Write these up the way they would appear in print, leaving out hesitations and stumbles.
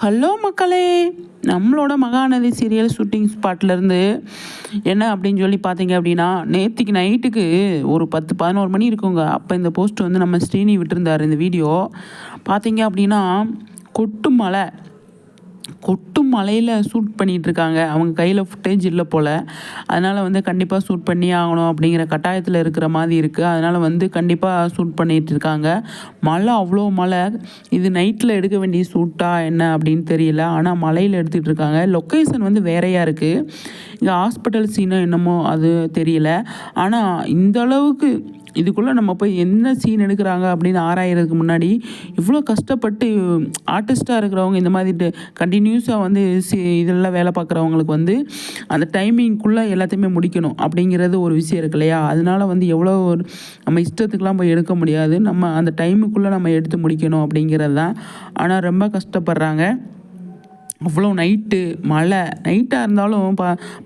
Hello மக்களே, நம்மளோட Mahanadi serial shooting ஸ்பாட்லேருந்து என்ன அப்படின்னு சொல்லி பார்த்தீங்க அப்படின்னா, நேற்றுக்கு நைட்டுக்கு ஒரு 10-11 மணி இருக்குங்க. அப்போ இந்த போஸ்ட் வந்து நம்ம ஸ்ரீனி விட்டுருந்தார். இந்த வீடியோ பார்த்தீங்க அப்படின்னா, கொட்டு மழை கொட்டும் மலையில் ஷூட் பண்ணிகிட்ருக்காங்க. அவங்க கையில் ஃபுட்டேஜ் இல்லை போல். அதனால் வந்து கண்டிப்பாக ஷூட் பண்ணி ஆகணும் அப்படிங்கிற கட்டாயத்தில் இருக்கிற மாதிரி இருக்குது. அதனால் வந்து கண்டிப்பாக ஷூட் பண்ணிகிட்ருக்காங்க. மழை அவ்வளோ மழை. இது நைட்டில் எடுக்க வேண்டிய ஷூட்டா என்ன அப்படின்னு தெரியல. ஆனால் மலையில் எடுத்துகிட்டு இருக்காங்க. லொக்கேஷன் வந்து வேறையாக இருக்குது. இங்கே ஹாஸ்பிட்டல் சீனோ என்னமோ அது தெரியல. ஆனால் இந்த அளவுக்கு இதுக்குள்ளே நம்ம போய் என்ன சீன் எடுக்கிறாங்க அப்படின்னு ஆராயறதுக்கு முன்னாடி இவ்வளோ கஷ்டப்பட்டு ஆர்டிஸ்ட்டாக இருக்கிறவங்க இந்த மாதிரி கண்டினியூஸாக வந்து இதெல்லாம் வேலை பார்க்குறவங்களுக்கு வந்து அந்த டைமிங்குள்ளே எல்லாத்தையுமே முடிக்கணும் அப்படிங்கிறது ஒரு விஷயம் இருக்கு இல்லையா? அதனால வந்து எவ்வளோ ஒரு நம்ம இஷ்டத்துக்கெலாம் போய் எடுக்க முடியாது. நம்ம அந்த டைமுக்குள்ளே நம்ம எடுத்து முடிக்கணும் அப்படிங்கிறது தான். ஆனால் ரொம்ப கஷ்டப்படுறாங்க. அவ்வளோ நைட்டாக இருந்தாலும்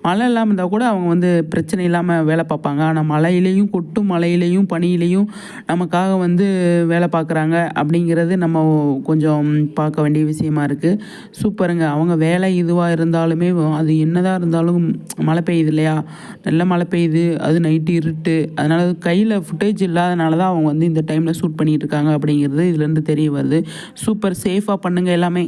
மழை இல்லாமல் இருந்தால் கூட அவங்க வந்து பிரச்சனை இல்லாமல் வேலை பார்ப்பாங்க. ஆனால் மழையிலையும் கொட்டும் மழையிலையும் பனியிலையும் நமக்காக வந்து வேலை பார்க்குறாங்க அப்படிங்கிறது நம்ம கொஞ்சம் பார்க்க வேண்டிய விஷயமா இருக்குது. சூப்பருங்க. அவங்க வேலை இதுவாக இருந்தாலுமே அது என்னதான் இருந்தாலும் மழை பெய்யுது இல்லையா? நல்ல மழை பெய்யுது, அது நைட்டு இருட்டு. அதனால் கையில் ஃபுட்டேஜ் இல்லாதனால தான் அவங்க வந்து இந்த டைமில் ஷூட் பண்ணிகிட்டு இருக்காங்க அப்படிங்கிறது இதுலேருந்து தெரிய வருது. சூப்பர். சேஃபாக பண்ணுங்கள் எல்லாமே.